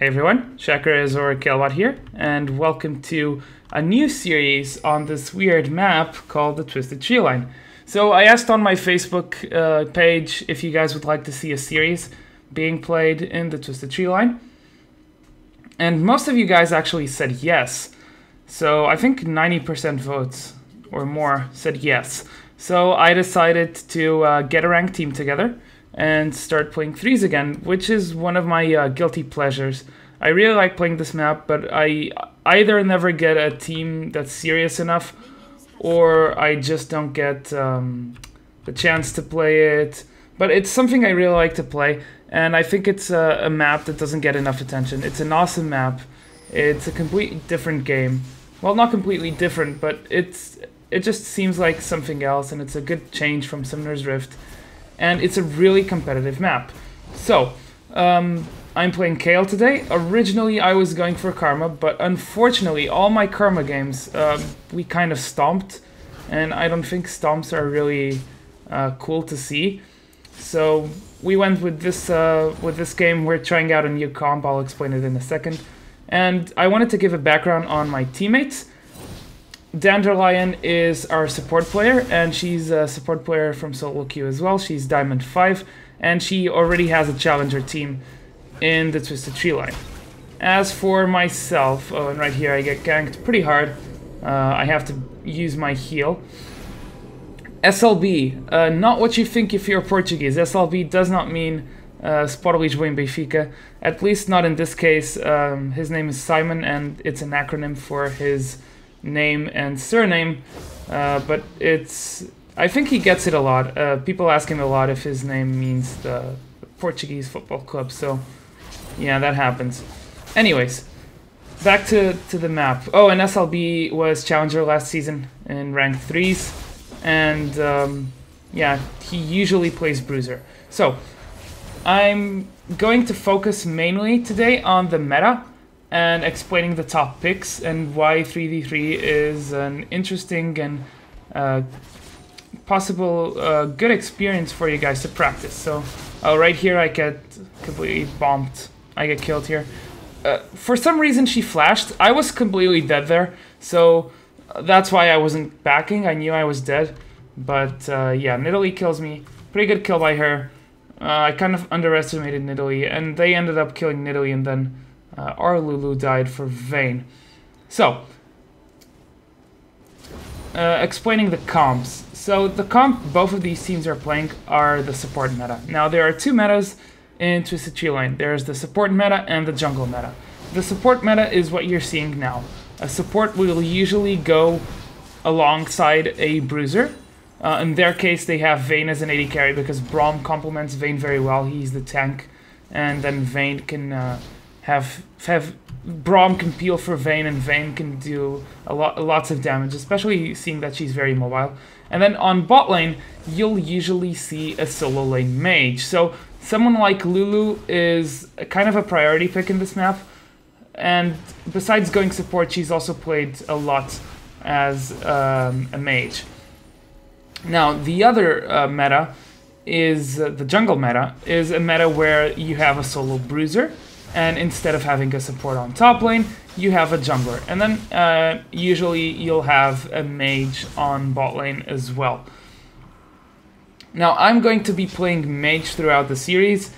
Hey everyone, Shakarez or Kayle here, and welcome to a new series on this weird map called the Twisted Tree Line. So I asked on my Facebook page if you guys would like to see a series being played in the Twisted Tree Line, and most of you guys actually said yes. So I think 90% votes or more said yes. So I decided to get a ranked team together and start playing threes again, which is one of my guilty pleasures. I really like playing this map, but I either never get a team that's serious enough, or I just don't get the chance to play it. But it's something I really like to play, and I think it's a map that doesn't get enough attention. It's an awesome map. It's a completely different game. Well, not completely different, but it just seems like something else, and it's a good change from Summoner's Rift. And it's a really competitive map. So, I'm playing Kayle today. Originally, I was going for Karma, but unfortunately, all my Karma games, we kind of stomped. And I don't think stomps are really cool to see. So, we went with this game. We're trying out a new comp. I'll explain it in a second. And I wanted to give a background on my teammates. Dandelion is our support player, and she's a support player from solo queue as well. She's Diamond 5, and she already has a challenger team in the Twisted Tree Line. As for myself, oh, and right here I get ganked pretty hard. I have to use my heal. SLB, not what you think if you're Portuguese. SLB does not mean Sport Lisboa em Benfica, at least not in this case. His name is Simon, and it's an acronym for his name and surname, but I think he gets it a lot. People ask him a lot if his name means the Portuguese football club, so yeah, that happens. Anyways, back to the map. Oh, and SLB was challenger last season in ranked 3s, and yeah, he usually plays bruiser. So I'm going to focus mainly today on the meta and explaining the top picks and why 3v3 is an interesting and possible good experience for you guys to practice. So right here I get completely bombed. I get killed here. For some reason she flashed. I was completely dead there, so that's why I wasn't backing. I knew I was dead, but yeah, Nidalee kills me. Pretty good kill by her. I kind of underestimated Nidalee, and they ended up killing Nidalee, and then our Lulu died for Vayne. So, explaining the comps. So the comp both of these teams are playing are the support meta. Now there are two metas in Twisted Tree Line. There's the support meta and the jungle meta. The support meta is what you're seeing now. A support will usually go alongside a bruiser. In their case, they have Vayne as an AD carry because Braum complements Vayne very well. He's the tank, and then Vayne can have Braum can peel for Vayne, and Vayne can do lots of damage, especially seeing that she's very mobile. And then on bot lane, you'll usually see a solo lane mage. So someone like Lulu is kind of a priority pick in this map. And besides going support, she's also played a lot as a mage. Now the other meta is the jungle meta, is a meta where you have a solo bruiser, and instead of having a support on top lane, you have a jungler. And then usually you'll have a mage on bot lane as well. Now I'm going to be playing mage throughout the series,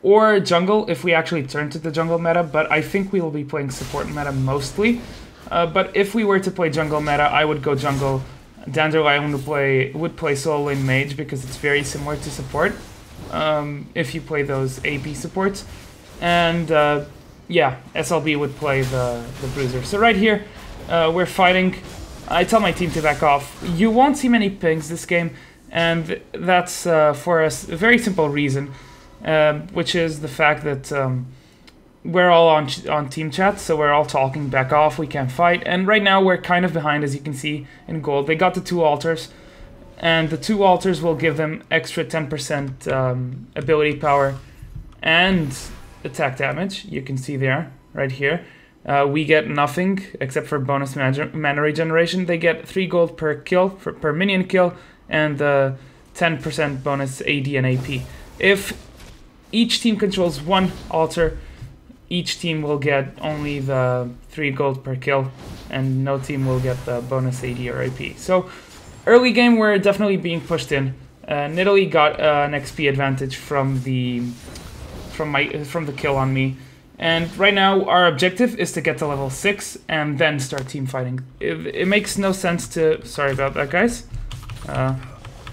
or jungle if we actually turn to the jungle meta, but I think we will be playing support meta mostly. But if we were to play jungle meta, I would go jungle. Dandelion would play solo lane mage because it's very similar to support if you play those AP supports. And yeah, SLB would play the bruiser. So right here, we're fighting. I tell my team to back off. You won't see many pings this game, and that's for a very simple reason, which is the fact that we're all on team chat, so we're all talking back off, we can't fight. And right now we're kind of behind, as you can see in gold. They got the 2 altars, and the 2 altars will give them extra 10% ability power and attack damage. You can see there, right here. We get nothing except for bonus mana regeneration. They get 3 gold per kill, per minion kill, and 10% bonus AD and AP. If each team controls 1 altar, each team will get only the 3 gold per kill, and no team will get the bonus AD or AP. So early game, we're definitely being pushed in. Nidalee got an XP advantage from the kill on me, and right now our objective is to get to level 6 and then start team fighting. It makes no sense to... Sorry about that, guys.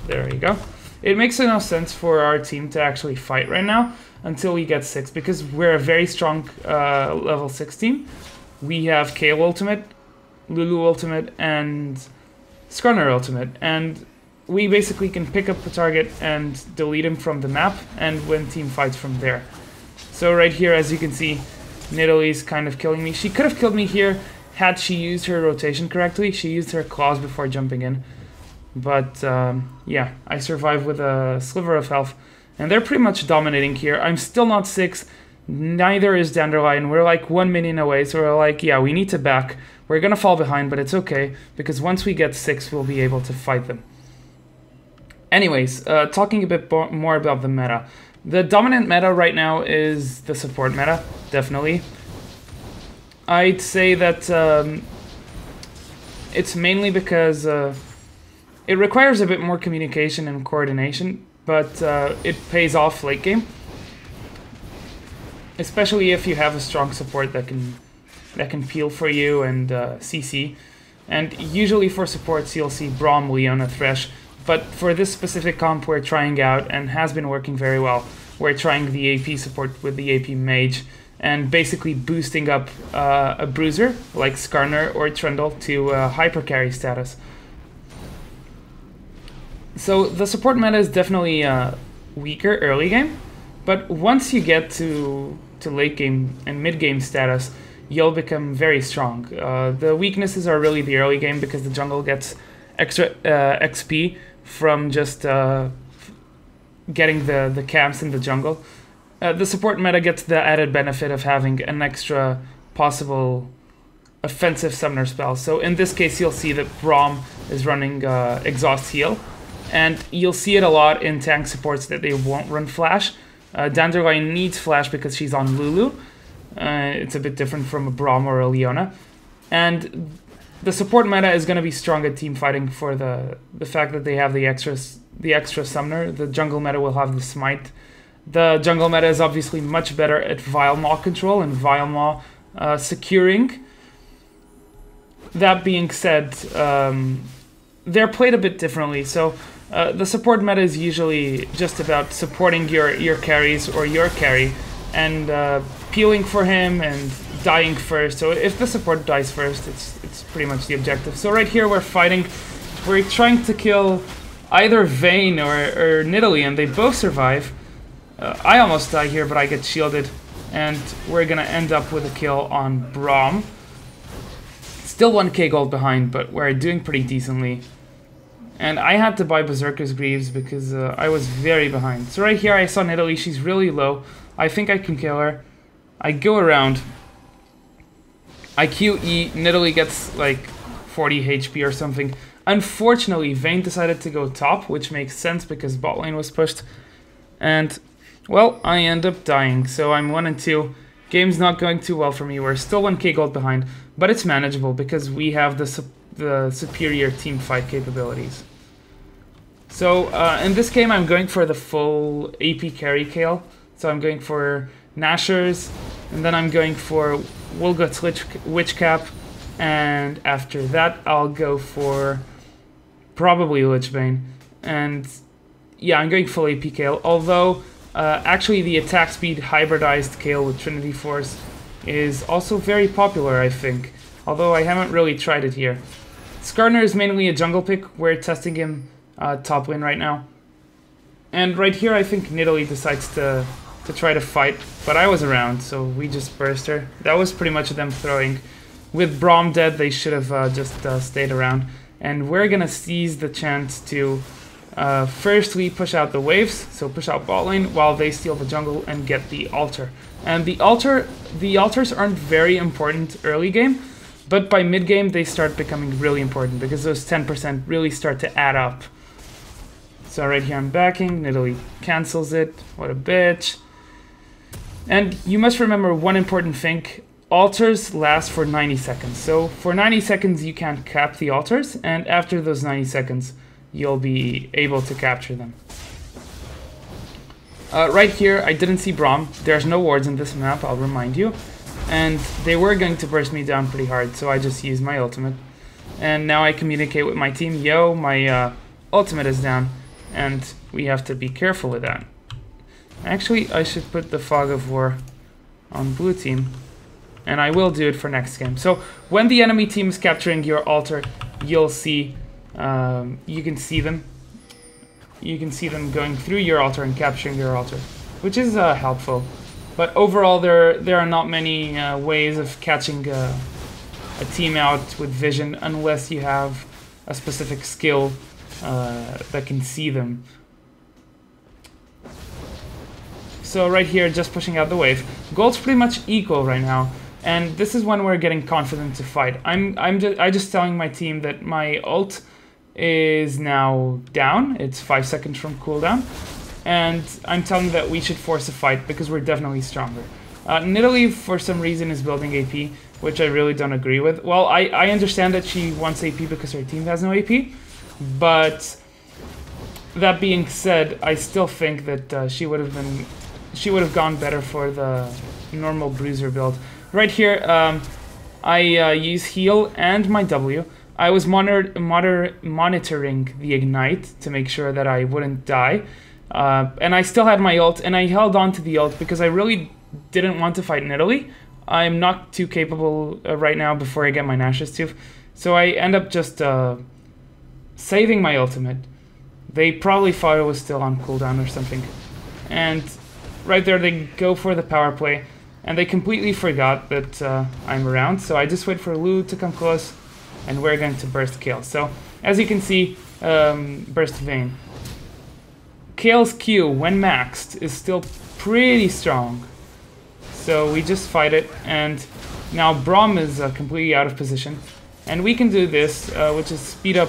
There you go. It makes no sense for our team to actually fight right now until we get 6, because we're a very strong level 6 team. We have Kayle ultimate, Lulu ultimate, and Skarner ultimate, and we basically can pick up the target and delete him from the map and win team fights from there. So right here, as you can see, Nidalee's kind of killing me. She could have killed me here had she used her rotation correctly. She used her claws before jumping in. But yeah, I survived with a sliver of health. And they're pretty much dominating here. I'm still not 6. Neither is Dandelion. We're like 1 minion away. So we're like, yeah, we need to back. We're going to fall behind, but it's okay. Because once we get 6, we'll be able to fight them. Anyways, talking a bit more about the meta. The dominant meta right now is the support meta, definitely. I'd say that it's mainly because it requires a bit more communication and coordination, but it pays off late game. Especially if you have a strong support that can peel for you and CC. And usually for supports you'll see Braum, Leona, Thresh. But for this specific comp we're trying out, and has been working very well, we're trying the AP support with the AP Mage, and basically boosting up a bruiser, like Skarner or Trundle, to hyper carry status. So the support meta is definitely weaker early game, but once you get to late game and mid game status, you'll become very strong. The weaknesses are really the early game, because the jungle gets extra XP from just getting the camps in the jungle. The support meta gets the added benefit of having an extra possible offensive summoner spell. So in this case, you'll see that Braum is running Exhaust Heal, and you'll see it a lot in tank supports that they won't run Flash. Dandelion needs Flash because she's on Lulu. It's a bit different from a Braum or a Leona. And the support meta is going to be strong at team fighting for the fact that they have the extra summoner. The jungle meta will have the smite. The jungle meta is obviously much better at Vile Maw control and Vile Maw securing. That being said, they're played a bit differently. So the support meta is usually just about supporting your carries or your carry, and peeling for him and dying first. So if the support dies first, it's pretty much the objective. So right here we're fighting. We're trying to kill either Vayne or Nidalee, and they both survive. I almost die here, but I get shielded, and we're gonna end up with a kill on Braum. Still 1k gold behind, but we're doing pretty decently. And I had to buy Berserker's Greaves because I was very behind. So right here I saw Nidalee, she's really low. I think I can kill her. I go around. I QE, Nidalee gets like 40 HP or something. Unfortunately, Vayne decided to go top, which makes sense because bot lane was pushed. And, well, I end up dying. So I'm 1 and 2. Game's not going too well for me. We're still 1k gold behind, but it's manageable because we have the superior team fight capabilities. So in this game I'm going for the full AP carry Kayle. So I'm going for Nashers, and then I'm going for Wolgot's Witch Cap, and after that I'll go for probably Lichbane. And yeah, I'm going full AP Kayle, although actually the attack speed hybridized Kayle with Trinity Force is also very popular, I think, although I haven't really tried it here. Skarner is mainly a jungle pick. We're testing him top lane right now. And right here I think Nidalee decides to try to fight, but I was around, so we just burst her. That was pretty much them throwing. With Braum dead, they should have just stayed around. And we're gonna seize the chance to firstly push out the waves, so push out bot lane, while they steal the jungle and get the altar. And the altars aren't very important early game, but by mid game they start becoming really important because those 10% really start to add up. So right here I'm backing, Nidalee cancels it, what a bitch. And you must remember one important thing. Altars last for 90 seconds. So for 90 seconds you can't cap the altars, and after those 90 seconds you'll be able to capture them. Right here I didn't see Braum. There's no wards in this map, I'll remind you. And they were going to burst me down pretty hard, so I just used my ultimate. And now I communicate with my team, yo, my ultimate is down, and we have to be careful with that. Actually, I should put the Fog of War on blue team, and I will do it for next game. So when the enemy team is capturing your altar, you'll see, you can see them. You can see them going through your altar and capturing your altar, which is helpful. But overall, there are not many ways of catching a team out with vision unless you have a specific skill that can see them. So right here, just pushing out the wave. Gold's pretty much equal right now, and this is when we're getting confident to fight. I'm just telling my team that my ult is now down. It's 5 seconds from cooldown, and I'm telling that we should force a fight because we're definitely stronger. Nidalee, for some reason, is building AP, which I really don't agree with. Well, I understand that she wants AP because her team has no AP, but that being said, I still think that she would have gone better for the normal bruiser build. Right here, I use heal and my W. I was monitoring the ignite to make sure that I wouldn't die. And I still had my ult, and I held on to the ult because I really didn't want to fight Nidalee. I'm not too capable right now before I get my Nash's Tooth. So I end up just saving my ultimate. They probably thought it was still on cooldown or something. And right there they go for the power play. And they completely forgot that I'm around. So I just wait for Lulu to come close, and we're going to burst Kayle. So as you can see, burst Vayne. Kayle's Q, when maxed, is still pretty strong. So we just fight it, and now Braum is completely out of position. And we can do this, which is speed up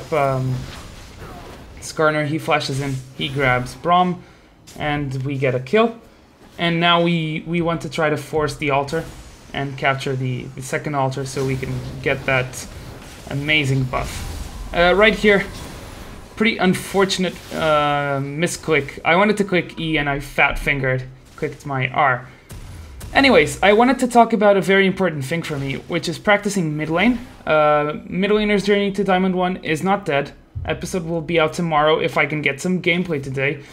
Skarner. He flashes in, he grabs Braum, and we get a kill. And now we want to try to force the altar and capture the second altar so we can get that amazing buff. Right here, pretty unfortunate misclick. I wanted to click E and I fat fingered, clicked my R. Anyways, I wanted to talk about a very important thing for me, which is practicing mid lane. Mid laner's journey to Diamond 1 is not dead. Episode will be out tomorrow if I can get some gameplay today,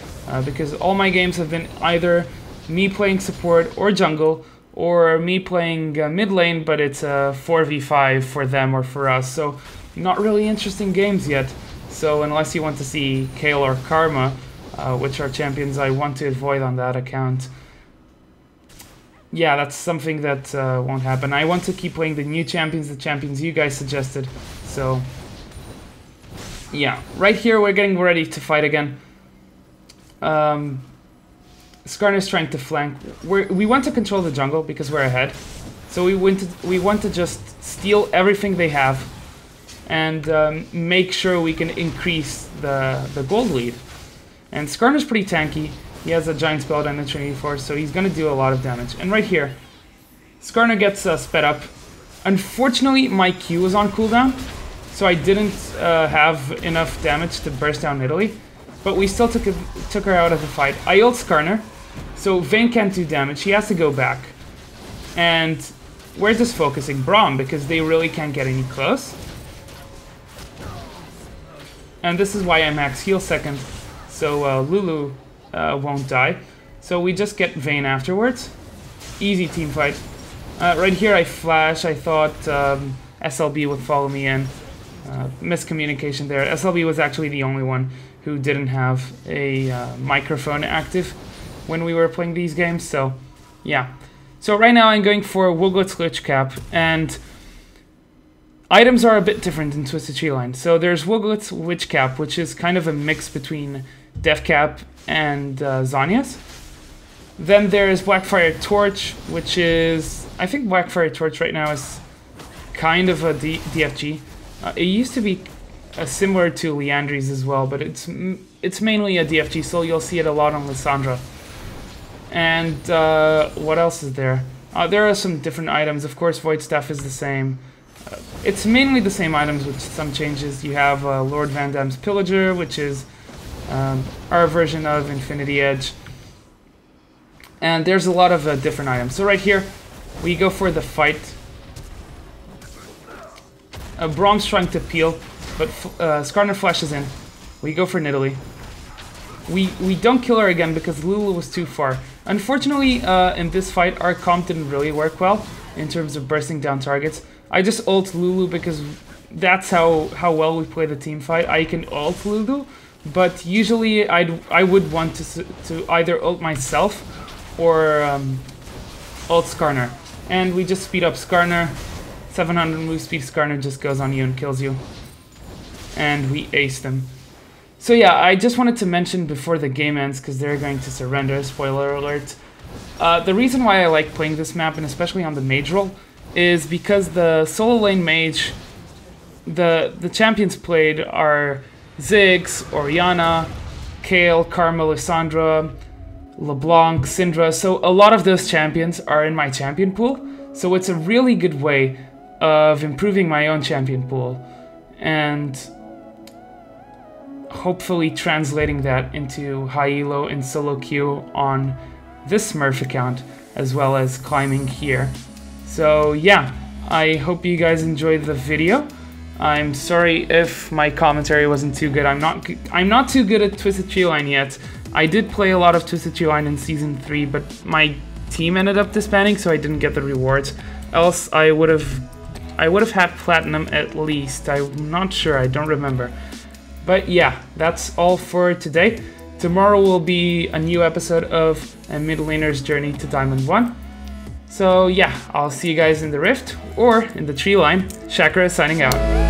because all my games have been either me playing support or jungle, or me playing mid lane, but it's a 4v5 for them or for us, so not really interesting games yet. So unless you want to see Kayle or Karma, which are champions I want to avoid on that account, yeah, that's something that won't happen. I want to keep playing the new champions, the champions you guys suggested, so yeah. Right here we're getting ready to fight again. Skarner's trying to flank. We want to control the jungle because we're ahead. So we want to just steal everything they have and make sure we can increase the gold lead. And Skarner's pretty tanky. He has a giant spell and a Trinity Force, so he's going to do a lot of damage. And right here, Skarner gets sped up. Unfortunately, my Q was on cooldown, so I didn't have enough damage to burst down Nidalee. But we still took her out of the fight. I ult Skarner, so Vayne can't do damage. He has to go back. And we're just focusing Braum because they really can't get any close. And this is why I max heal second, so Lulu won't die. So we just get Vayne afterwards. Easy team fight. Right here I flash. I thought SLB would follow me in. Miscommunication there. SLB was actually the only one who didn't have a microphone active when we were playing these games, so yeah. So right now I'm going for Wooglet's Glitch Cap, and items are a bit different in Twisted Tree Line. So there's Wooglet's Witch Cap, which is kind of a mix between Death Cap and Zhonya's. Then there's Blackfire Torch, which is... I think Blackfire Torch right now is kind of a DFG. It used to be similar to Liandry's as well, but it's mainly a DFG, so you'll see it a lot on Lissandra. And what else is there? There are some different items. Of course, Void Staff is the same. It's mainly the same items with some changes. You have Lord Van Damme's Pillager, which is our version of Infinity Edge. And there's a lot of different items. So right here, we go for the fight. Brom's trying to peel, but Skarner flashes in. We go for Nidalee. We don't kill her again because Lulu was too far. Unfortunately, in this fight, our comp didn't really work well in terms of bursting down targets. I just ult Lulu because that's how well we play the team fight. I can ult Lulu, but usually I would want to either ult myself or ult Skarner. And we just speed up Skarner. 700 move speed Skarner just goes on you and kills you. And we ace them. So yeah, I just wanted to mention before the game ends, because they're going to surrender, spoiler alert. The reason why I like playing this map, and especially on the mage role, is because the solo lane mage, the champions played are Ziggs, Orianna, Kayle, Karma, Lissandra, LeBlanc, Syndra. So a lot of those champions are in my champion pool. So it's a really good way of improving my own champion pool. And hopefully translating that into high elo and solo queue on this Smurf account, as well as climbing here. So yeah, I hope you guys enjoyed the video. I'm sorry if my commentary wasn't too good. I'm not too good at Twisted Tree Line yet. I did play a lot of Twisted Tree Line in Season 3, but my team ended up disbanding, so I didn't get the rewards. Else I would have had Platinum at least. I'm not sure, I don't remember. But yeah, that's all for today. Tomorrow will be a new episode of a mid laner's journey to Diamond 1. So yeah, I'll see you guys in the Rift or in the Tree Line. Shakarez signing out.